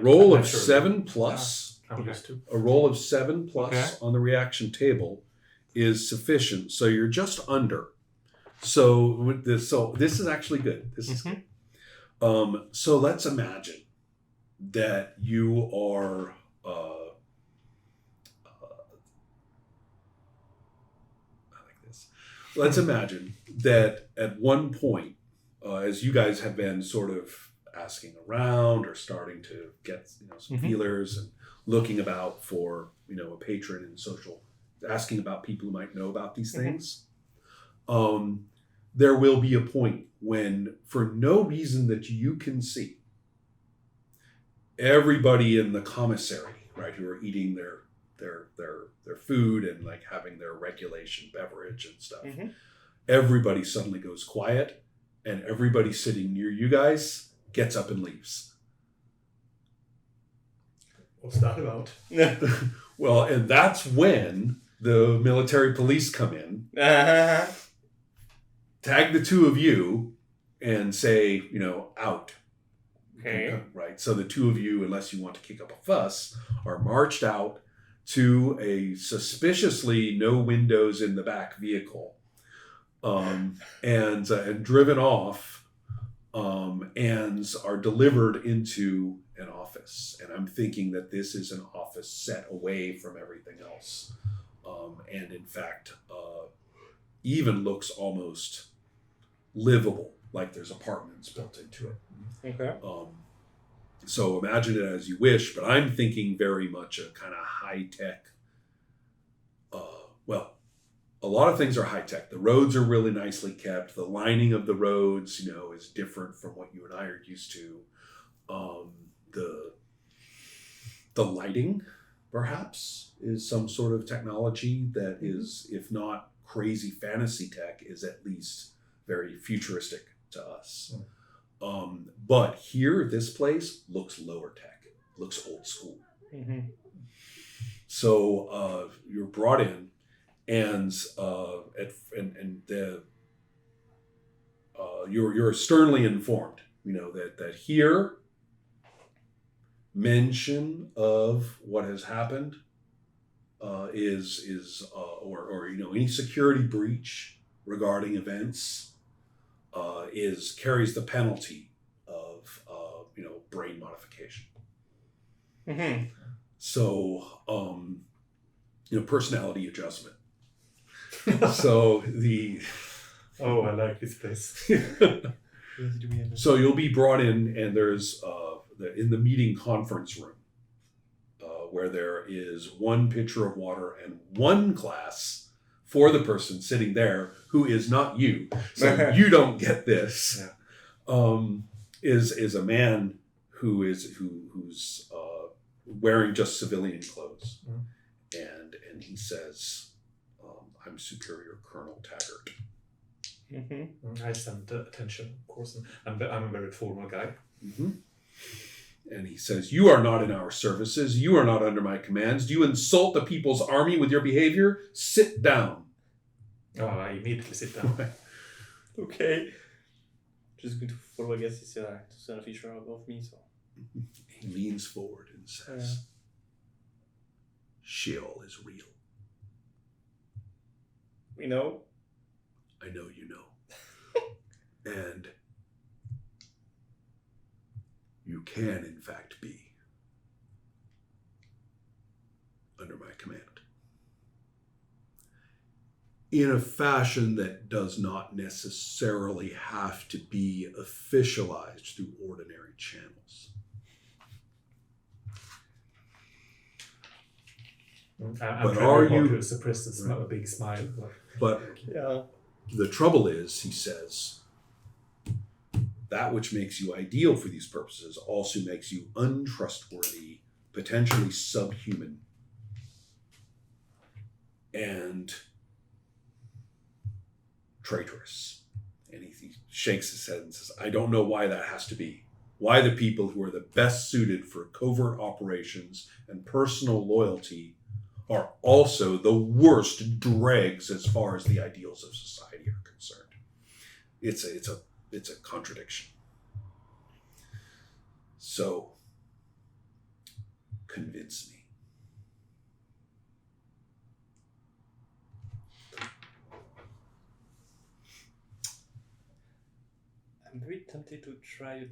roll of 7 plus. I'm used to. A roll of 7 plus Okay. on the reaction table is sufficient. So you're just under. So this is actually good. This is good. So let's imagine that you are I like this. Let's imagine that at one point, as you guys have been sort of asking around or starting to get some feelers and looking about for a patron and social, asking about people who might know about these things, there will be a point when, for no reason that you can see, everybody in the commissary, right, who are eating their food and like having their regulation beverage and stuff, everybody suddenly goes quiet, and everybody sitting near you guys gets up and leaves. What's that about? Well, and that's when the military police come in, tag the two of you, and say, out. Okay. Right. So the two of you, unless you want to kick up a fuss, are marched out to a suspiciously no windows in the back vehicle, and driven off, and are delivered into an office. And I'm thinking that this is an office set away from everything else, and in fact, even looks almost livable, like there's apartments built into it. Okay. So imagine it as you wish, but I'm thinking very much a kind of high-tech, a lot of things are high-tech. The roads are really nicely kept. The lining of the roads, is different from what you and I are used to. The lighting, perhaps, is some sort of technology that is, if not crazy fantasy tech, is at least very futuristic to us. But here, this place looks lower tech, looks old school. So you're brought in, and you're sternly informed, that here, mention of what has happened is any security breach regarding events carries the penalty of brain modification. So personality adjustment. So I like this place. So you'll be brought in, and there's in the meeting conference room, where there is one pitcher of water and one glass for the person sitting there who is not you. So you don't get this. Is a man who's wearing just civilian clothes, and he says, "I'm Superior Colonel Taggart." I stand attention, of course. I'm a very formal guy. And he says, "You are not in our services. You are not under my commands. Do you insult the people's army with your behavior? Sit down." I immediately sit down. Okay. Just going to follow, I guess, it's a feature of me. So he leans forward and says, "Sheol is real. We know. I know you know. And you can, in fact, be under my command. In a fashion that does not necessarily have to be officialized through ordinary channels." I'm But trying are hard you- to suppress a big smile? But Yeah. the trouble is, he says, that which makes you ideal for these purposes also makes you untrustworthy, potentially subhuman, and traitorous. And he shakes his head and says, "I don't know why that has to be. Why the people who are the best suited for covert operations and personal loyalty are also the worst dregs as far as the ideals of society are concerned. It's a contradiction." So Convince me. I'm very tempted to try a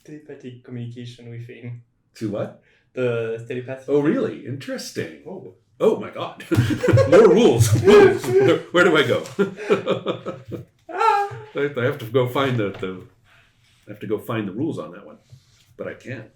telepathic communication with him. To what? The telepathy. Oh, really? Interesting. Oh my God. More rules. Where do I go? I have to go find I have to go find the rules on that one. But I can't.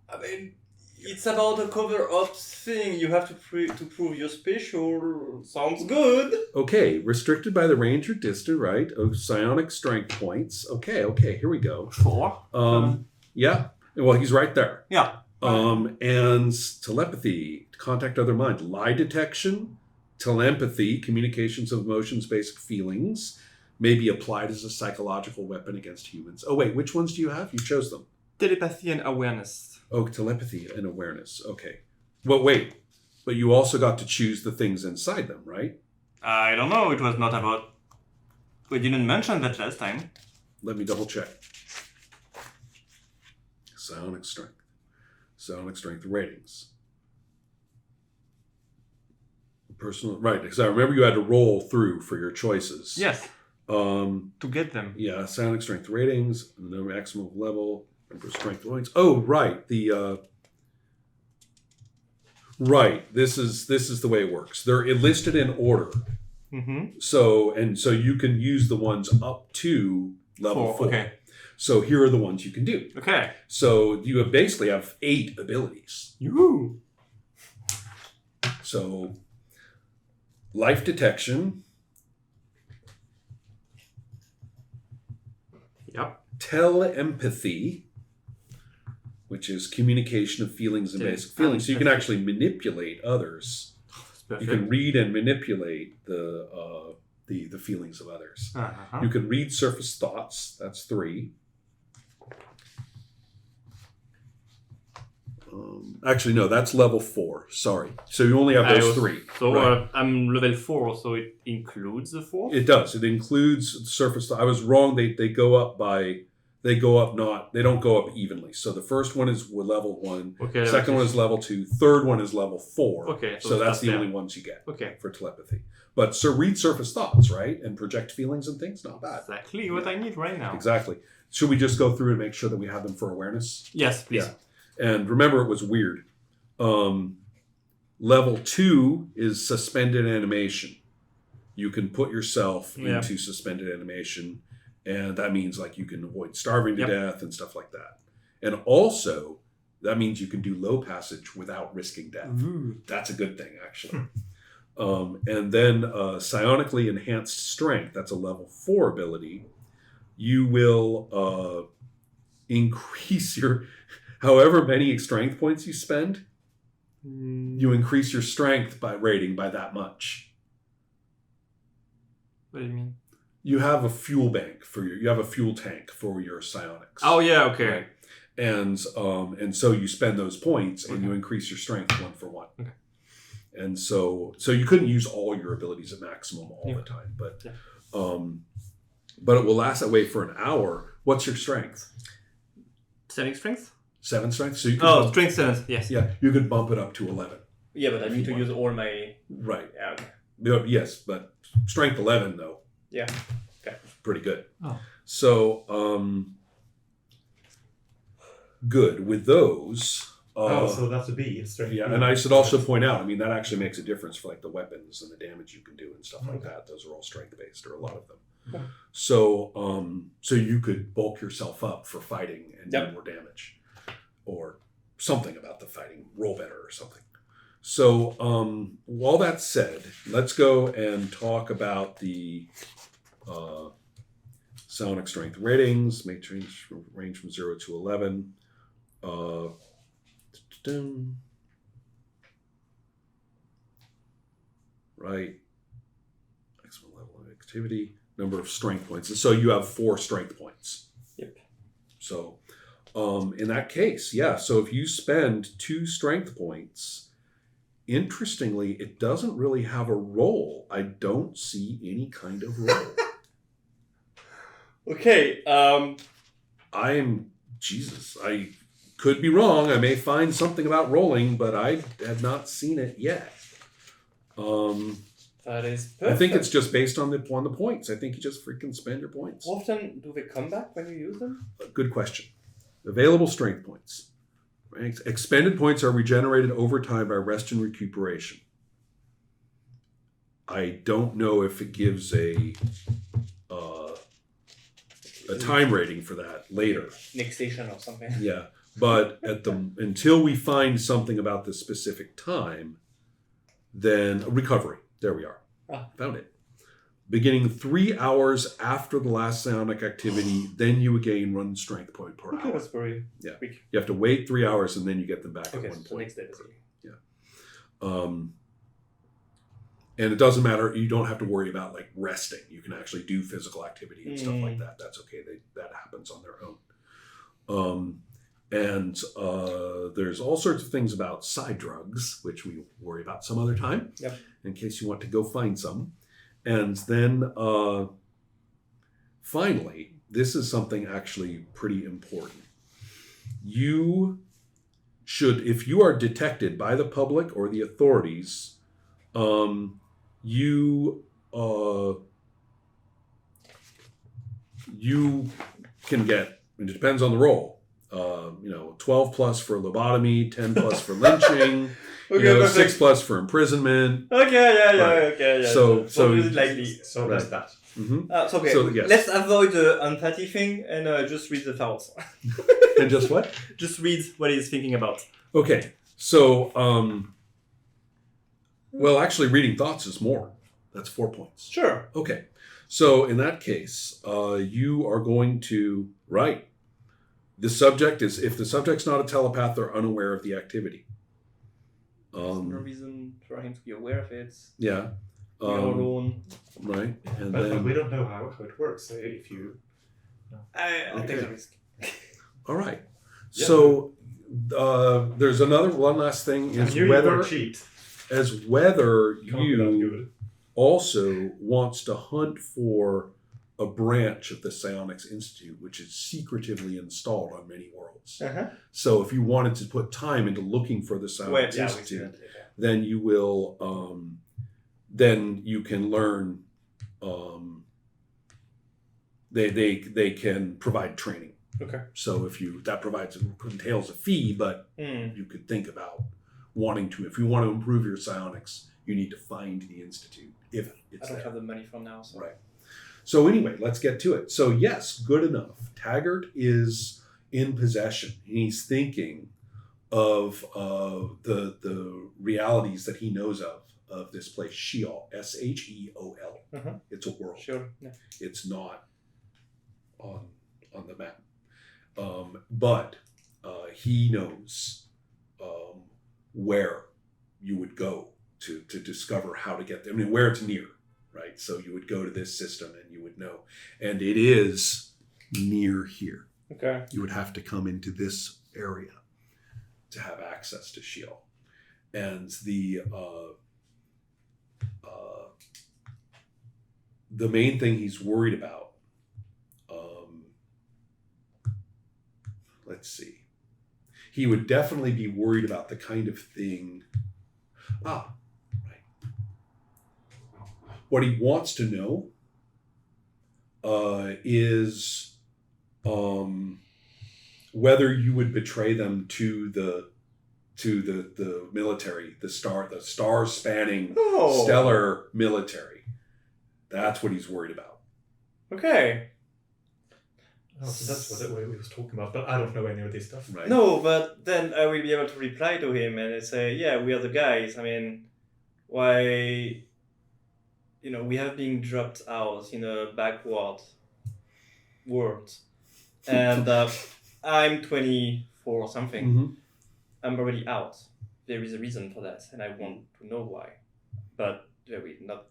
I mean, it's about a cover-up thing. You have to prove you're special. Sounds good. Okay, restricted by the range or distance, right? Oh, psionic strength points. Okay, here we go. 4. Yeah. Well, he's right there. Yeah. And telepathy, contact other mind, lie detection, telepathy, communications of emotions, basic feelings, may be applied as a psychological weapon against humans. Oh, wait, which ones do you have? You chose them. Telepathy and awareness. Oh, telepathy and awareness. Okay. Well, wait, but you also got to choose the things inside them, right? I don't know. It was not about... We didn't mention that last time. Let me double check. Psionic strength ratings. Personal, right, because I remember you had to roll through for your choices. Yes. To get them. Yeah, psionic strength ratings, the maximum level, number of strength points. Oh, right. Right. This is the way it works. They're listed in order. Mm-hmm. So you can use the ones up to level 4. Okay. So here are the ones you can do. Okay. So you basically have 8 abilities. Yoo-hoo. So life detection. Yep. Telepathy, which is communication of feelings and basic feelings. So you can actually manipulate others. You can read and manipulate the feelings of others. Uh-huh. You can read surface thoughts. That's 3. Actually, no, that's level 4. Sorry. So you only have those 3. So right. I'm level 4, so it includes the 4? It does. It includes surface thought. I was wrong. They go up they don't go up evenly. So the first one is level 1. Okay. Second one is level 2. Third one is level 4. Okay. So that's the only ones you get. Okay. For telepathy. But read surface thoughts, right? And project feelings and things. Not bad. Exactly what I need right now. Exactly. Should we just go through and make sure that we have them for awareness? Yes, please. Yeah. And remember, it was weird. Level 2 is suspended animation. You can put yourself into suspended animation, and that means like you can avoid starving to death and stuff like that. And also, that means you can do low passage without risking death. Ooh. That's a good thing, actually. And then psionically enhanced strength, that's a level 4 ability. You will increase your... However many strength points you spend, you increase your strength rating by that much. What do you mean? You have a fuel bank you have a fuel tank for your psionics. Oh yeah, okay. Right? And so you spend those points and you increase your strength 1 for 1. Okay. And so you couldn't use all your abilities at maximum all the time, but it will last that way for an hour. What's your strength? Psionic strength? 7 strength. So you can strength 7. Yes. Yeah, you could bump it up to 11. Yeah, but I need to use all my... Right. Yeah. Okay. Yes, but strength 11 though. Yeah. Okay. Pretty good. Oh. So good with those. So that's a B. Yeah, and I should also point out, I mean, that actually makes a difference for like the weapons and the damage you can do and stuff like that. Those are all strength based, or a lot of them. Okay. So you could bulk yourself up for fighting and do more damage, or something about the fighting, roll better or something. So all that said, let's go and talk about the psionic strength ratings. Make range from 0 to 11. Right. Maximum level of activity. Number of strength points. And so you have 4 strength points. Yep. So in that case, yeah. So if you spend 2 strength points, interestingly, it doesn't really have a roll. I don't see any kind of roll. Okay. could be wrong. I may find something about rolling, but I have not seen it yet. That is perfect. I think it's just based on the points. I think you just freaking spend your points. How often do they come back when you use them? Good question. Available strength points. Right? Expended points are regenerated over time by rest and recuperation. I don't know if it gives a time rating for that later. Next station or something. Yeah, but until we find something about the specific time, then recovery. There we are. Found it. Beginning 3 hours after the last psionic activity, then you again run strength point per hour. That's very quick. You have to wait 3 hours and then you get them back at one So point. next day basically. And it doesn't matter. You don't have to worry about like resting. You can actually do physical activity and stuff like that. That's okay. That happens on their own. And there's all sorts of things about side drugs, which we worry about some other time, in case you want to go find some. And then finally, this is something actually pretty important. You should, if you are detected by the public or the authorities, you can get, it depends on the role, 12 plus for lobotomy, 10 plus for lynching, 6 plus for imprisonment. Okay. So likely. So that's that. Mm-hmm. Okay. So, yes. Let's avoid the empathy thing and just read the thoughts. And just what? Just read what he's thinking about. Okay. So, well, actually, reading thoughts is more. That's 4 points. Sure. Okay. So, in that case, you are going to write. The subject is, if the subject's not a telepath, they're unaware of the activity. There's no reason for him to be aware of it. Yeah. You're alone. Right. And But then, we don't know how it works. So if you... I take the risk. all right. Yeah. So, there's one last thing is whether cheat. You also wants to hunt for a branch of the Psionics Institute, which is secretively installed on many worlds. So if you wanted to put time into looking for the Psionics Institute, then you will, then you can learn, they can provide training. Okay. So that entails a fee, but you could think about wanting to, if you want to improve your psionics, you need to find the institute if it's I don't there. have the money for now. So. Right. So anyway, let's get to it. So yes, good enough. Taggart is in possession. He's thinking of the realities that he knows of this place, Sheol, Sheol. It's a world. Sure. Yeah. It's not on the map. But he knows where you would go to discover how to get there. I mean, where it's near, right? So you would go to this system and you would know. And it is near here. Okay. You would have to come into this area to have access to Sheol. And the main thing he's worried about, let's see. He would definitely be worried about the kind of thing. Right. What he wants to know is whether you would betray them to the military, the star spanning stellar military. That's what he's worried about. Okay. Oh, so that's what we was talking about, but I don't know any of this stuff. Right. No, but then I will be able to reply to him and say, yeah, we are the guys. I mean, why, we have been dropped out in a backward world. And I'm 24 or something. Mm-hmm. I'm already out. There is a reason for that, and I want to know why. But they will not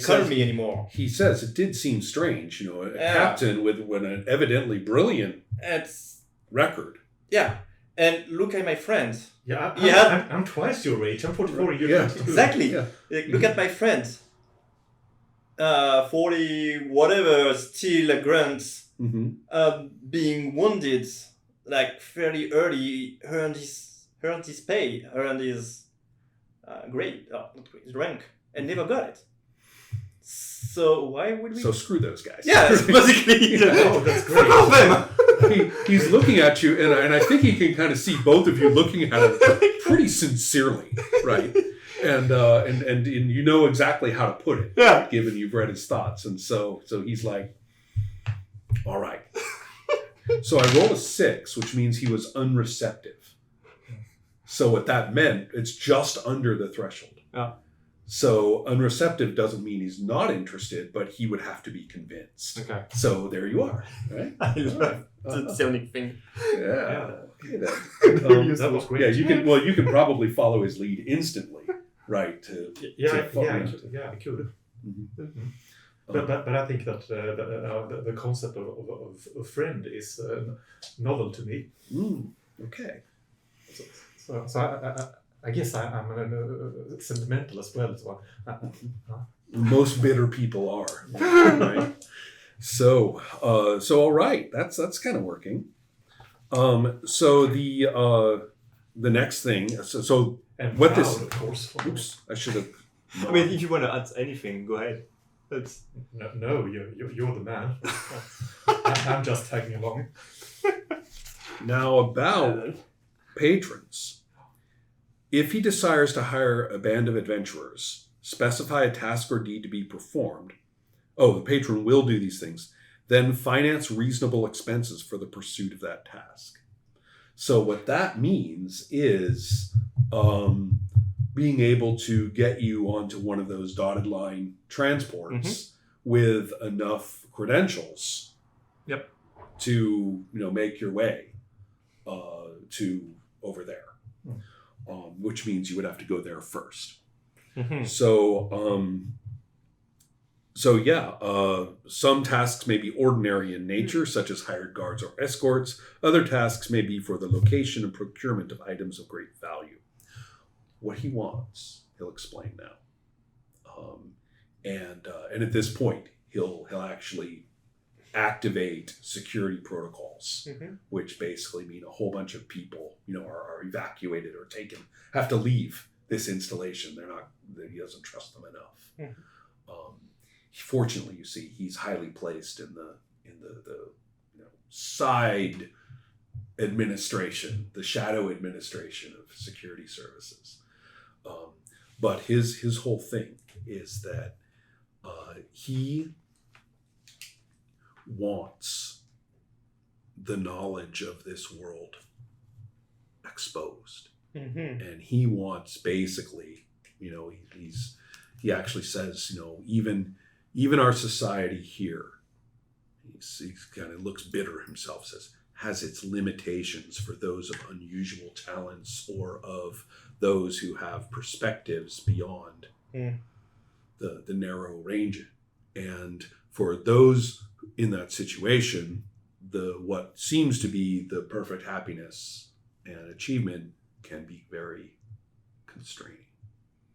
call me anymore. He says it did seem strange, a captain with an evidently brilliant record. Yeah, and look at my friend. Yeah, I'm twice your age. I'm 44 years old. Exactly. Yeah. Look at my friend. 40 whatever, still a grunt, being wounded like fairly early earned his pay, earned his grade, not grade, his rank, and never got it. So why would we? So screw those guys. Yeah, it's basically. Oh, that's great. Fuck off them! He's looking at you, and I think he can kind of see both of you looking at him pretty sincerely, right? And you know exactly how to put it, Yeah. given you've read his thoughts, and so he's like, all right. So I roll a 6, which means he was unreceptive. So what that meant, it's just under the threshold. Yeah. So unreceptive doesn't mean he's not interested, but he would have to be convinced. Okay. So there you are, right? That's the only thing. Yeah. Okay, then. That was great. Yeah, you can probably follow his lead instantly, right? I could. Mhm. But I think that the concept of friend is novel to me. Okay. So I guess I'm sentimental as well. So Most bitter people are, right? So all right, that's kind of working. So the next thing, so and what proud, this? of course. Oops, I should have. I mean, if you want to add anything, go ahead. That's No, you're the man. I'm just tagging along. Now about patrons. If he desires to hire a band of adventurers, specify a task or deed to be performed. Oh, the patron will do these things. Then finance reasonable expenses for the pursuit of that task. So what that means is being able to get you onto one of those dotted line transports with enough credentials. Yep. To make your way to over there. Which means you would have to go there first. So some tasks may be ordinary in nature, such as hired guards or escorts. Other tasks may be for the location and procurement of items of great value. What he wants, he'll explain now. And at this point, he'll actually activate security protos, which basically mean a whole bunch of people, are evacuated or have to leave this installation. He doesn't trust them enough. Fortunately, you see, he's highly placed in the side administration, the shadow administration of security services. But his whole thing is that he wants the knowledge of this world exposed. And he wants basically, he actually says, even our society here, he kind of looks bitter himself, says, has its limitations for those of unusual talents or of those who have perspectives beyond the narrow range. And for those in that situation, what seems to be the perfect happiness and achievement can be very constraining.